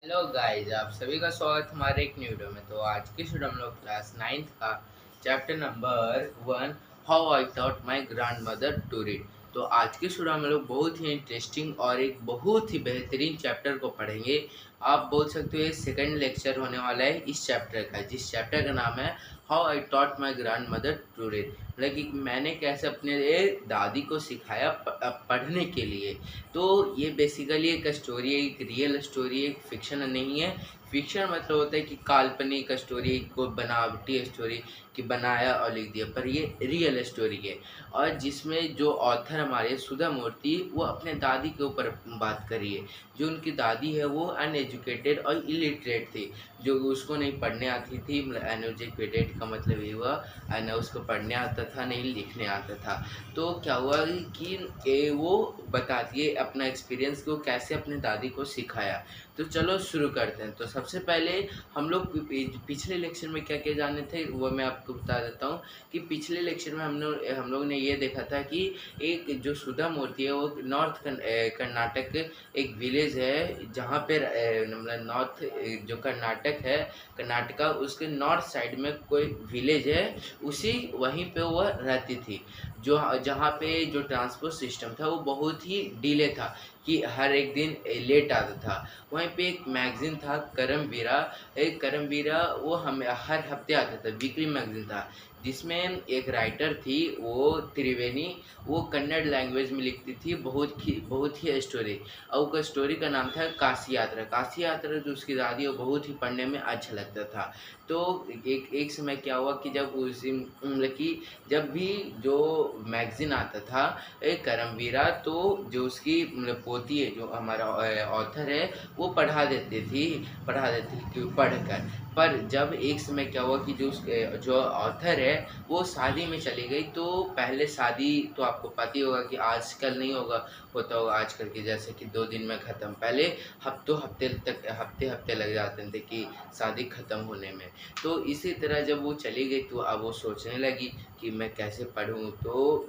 Hello guys, आप सभी का स्वागत हमारे एक न्यू वीडियो में। तो आज की वीडियो हम लोग क्लास 9th का chapter number 1 how I taught my grandmother to read. तो आज की वीडियो में लोग बहुत ही इंटरेस्टिंग और एक बहुत ही बेहतरीन चैप्टर को पढ़ेंगे। आप बोल सकते हो ये सेकंड लेक्चर होने वाला है इस चैप्टर का, जिस चैप्टर का नाम है how I taught my grandmother to read. मतलब कि मैंने कैसे अपने दादी को सिखाया पढ़ने के लिए। तो ये बेसिकली एक स्टोरी है, एक रियल स्टोरी है, एक फिक्शन नहीं है। फिक्शन मतलब होता है कि काल्पनिक स्टोरी को बनावटी स्टोरी कि बनाया और लिख दिया, पर ये रियल स्टोरी है। और जिसमें जो ऑथर हमारे सुधा मूर्ति वो अपने दादी के ऊपर बात करी है। जो उनकी दादी है वो अनएजुकेटेड और इलिटरेट थी, जो उसको नहीं पढ़ने आती थी। अनएजुकेटेड का मतलब ये हुआ न उसको पढ़ने आता था नहीं लिखने आता था। तो क्या हुआ कि वो बताती है अपना एक्सपीरियंस को कैसे अपने दादी को सिखाया। तो चलो शुरू करते हैं। तो सबसे पहले हम लोग पिछले लेक्चर में क्या क्या जाने थे वो मैं आपको बता देता हूँ। कि पिछले लेक्चर में हम लोग ने ये देखा था कि एक जो सुधा मूर्ति है वो नॉर्थ कर्नाटक एक विलेज है, जहाँ पे मतलब नॉर्थ जो कर्नाटक है, कर्नाटका उसके नॉर्थ साइड में कोई विलेज है, उसी वहीं पे वह रहती थी। जो जहाँ पे जो ट्रांसपोर्ट सिस्टम था वो बहुत ही डिले था, कि हर एक दिन लेट आता था। वहीं पे एक मैगज़ीन था करमवीरा। एक करमवीरा वो हमें हर हफ्ते आता था, वीकली मैगज़ीन था, जिसमें एक राइटर थी वो त्रिवेणी। वो कन्नड़ लैंग्वेज में लिखती थी बहुत ही स्टोरी। और उसका स्टोरी का नाम था काशी यात्रा। काशी यात्रा जो उसकी दादी है वो बहुत ही पढ़ने में अच्छा लगता था। तो एक एक समय क्या हुआ कि जब उसी मतलब कि जब भी जो मैगज़ीन आता था करमवीरा, तो जो उसकी मतलब पोती है, जो हमारा ऑथर है, वो पढ़ा देती थी कि पढ़कर। पर जब एक समय क्या हुआ कि जो ऑथर है वो शादी में चली गई। तो पहले शादी तो आपको पता ही होगा कि आजकल नहीं होता होगा आजकल के जैसे कि 2 दिन में ख़त्म। पहले हफ्ते हफ्ते लग जाते थे कि शादी ख़त्म होने में। तो इसी तरह जब वो चली गई तो अब वो सोचने लगी कि मैं कैसे पढ़ूँ, तो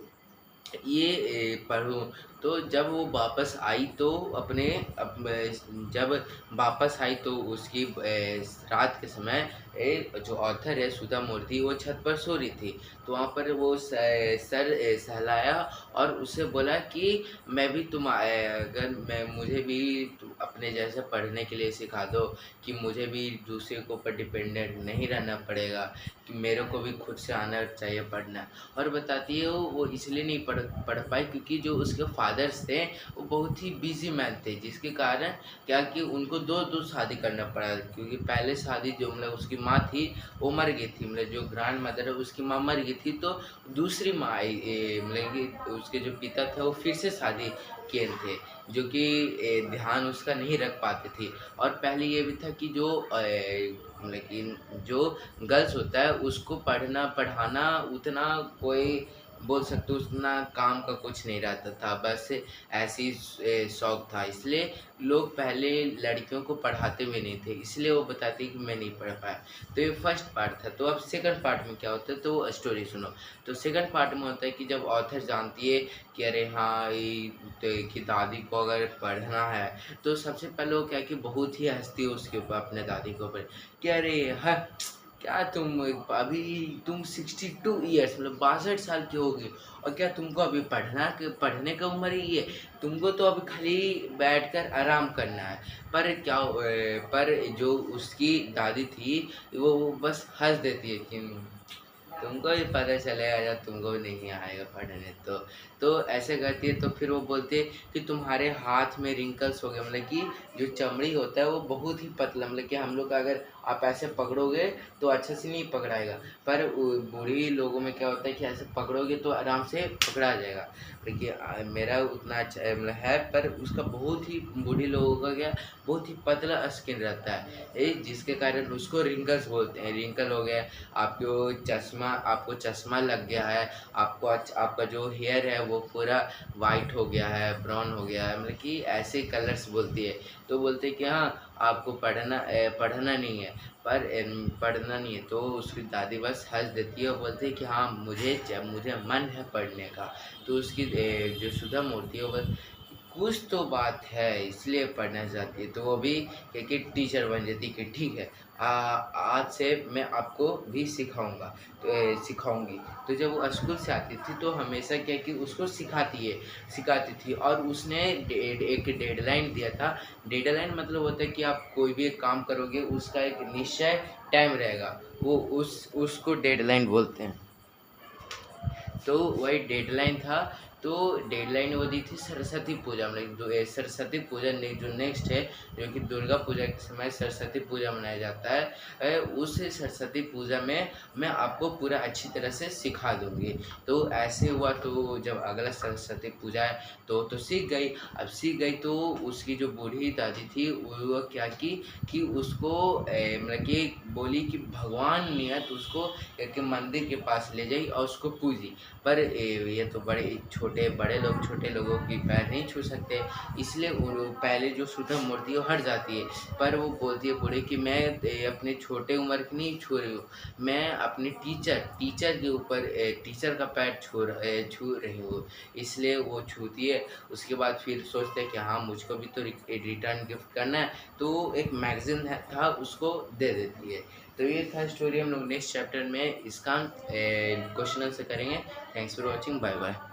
ये पढ़ूँ। तो जब वो वापस आई तो जब वापस आई तो उसकी रात के समय जो ऑथर है सुधा मूर्ति वो छत पर सो रही थी। तो वहाँ पर वो सर सहलाया और उससे बोला कि मैं भी अगर मैं मुझे भी अपने जैसे पढ़ने के लिए सिखा दो, कि मुझे भी दूसरे के ऊपर डिपेंडेंट नहीं रहना पड़ेगा, कि मेरे को भी खुद से आना चाहिए पढ़ना। और बताती है वो इसलिए नहीं पढ़ पाई क्योंकि जो उसके फादर्स थे वो बहुत ही बिजी मैन थे, जिसके कारण क्या कि उनको दो दो शादी करना पड़ा। क्योंकि पहले शादी जो मतलब उसकी माँ थी वो मर गई थी, मतलब जो ग्रैंड मदर है उसकी माँ मर गई थी। तो दूसरी माँ आई मतलब कि उसके जो पिता थे वो फिर से शादी किए थे, जो कि ध्यान उसका नहीं रख पाते थे। और पहले ये भी था कि जो मतलब कि जो गर्ल्स होता है उसको पढ़ना पढ़ाना उतना कोई बोल सकते हो उतना काम का कुछ नहीं रहता था, बस ऐसी शौक था। इसलिए लोग पहले लड़कियों को पढ़ाते भी नहीं थे, इसलिए वो बताती कि मैं नहीं पढ़ पाया। तो ये फर्स्ट पार्ट था। तो अब सेकंड पार्ट में क्या होता है तो वो स्टोरी सुनो। तो सेकंड पार्ट में होता है कि जब ऑथर जानती है कि अरे हाँ कि दादी को अगर पढ़ना है, तो सबसे पहले वो क्या कि बहुत ही हंसती है उसके ऊपर, अपने दादी के ऊपर, कि अरे हाँ क्या तुम 62 ईयर्स मतलब 62 साल की होगी, और क्या तुमको अभी पढ़ने का उम्र ही है? तुमको तो अभी खाली बैठकर आराम करना है। पर जो उसकी दादी थी वो बस हंस देती है कि तुमको भी पता चलेगा जब तुमको भी नहीं आएगा पढ़ने। तो ऐसे करती है। तो फिर वो बोलती है कि तुम्हारे हाथ में रिंकल्स हो गए, मतलब कि जो चमड़ी होता है वो बहुत ही पतला, मतलब कि हम लोग अगर आप ऐसे पकड़ोगे तो अच्छे से नहीं पकड़ाएगा, पर बूढ़ी लोगों में क्या होता है कि ऐसे पकड़ोगे तो आराम से पकड़ा जाएगा। देखिए मेरा उतना अच्छा मतलब है, पर उसका बहुत ही बूढ़ी लोगों का क्या बहुत ही पतला स्किन रहता है, जिसके कारण उसको रिंकल्स बोलते हैं। रिंकल हो गया, आपको चश्मा लग गया है, आपका जो हेयर है वो पूरा वाइट हो गया है, ब्राउन हो गया है, मतलब कि ऐसे कलर्स बोलती है। तो बोलते हैं कि हाँ आपको पढ़ना नहीं है, पढ़ना नहीं है। तो उसकी दादी बस हंस देती है और बोलती है कि हाँ मुझे मन है पढ़ने का। तो उसकी जो सुधा मूर्ति है वो कुछ तो बात है इसलिए पढ़ना चाहती है। तो वो भी कि टीचर बन जाती कि ठीक है, आज से मैं आपको भी सिखाऊंगा, तो सिखाऊंगी। तो जब वो स्कूल से आती थी तो हमेशा क्या कि उसको सिखाती थी। और उसने एक डेडलाइन दिया था। डेडलाइन मतलब होता है कि आप कोई भी एक काम करोगे उसका एक निश्चय टाइम रहेगा, वो उसको डेडलाइन बोलते हैं। तो वही डेडलाइन था। तो डेडलाइन वो दी थी सरस्वती पूजा में। सरस्वती पूजा जो नेक्स्ट है, जो कि दुर्गा पूजा के समय सरस्वती पूजा मनाया जाता है, उस सरस्वती पूजा में मैं आपको पूरा अच्छी तरह से सिखा दूंगी। तो ऐसे हुआ। तो जब अगला सरस्वती पूजा है तो सीख गई। अब सीख गई तो उसकी जो बूढ़ी दादी थी वो क्या की कि उसको मतलब कि बोली कि भगवान नियत उसको एक मंदिर के पास ले जाई और उसको पूजी। पर ये तो बड़े लोग छोटे लोगों की पैर नहीं छू सकते, इसलिए वो पहले जो शुद्ध मूर्ति है वो हट जाती है। पर वो बोलती है बूढ़ी कि मैं अपने छोटे उम्र की नहीं छू रही हूँ, मैं अपने टीचर के ऊपर टीचर का पैर छू रही हूँ, इसलिए वो छूती है। उसके बाद फिर सोचते हैं कि हाँ मुझको भी तो रिटर्न गिफ्ट करना है, तो एक मैगजीन था उसको दे देती है। तो ये था स्टोरी। हम लोग नेक्स्ट चैप्टर में इसका क्वेश्चन आंसर करेंगे। Thanks for watching, bye bye.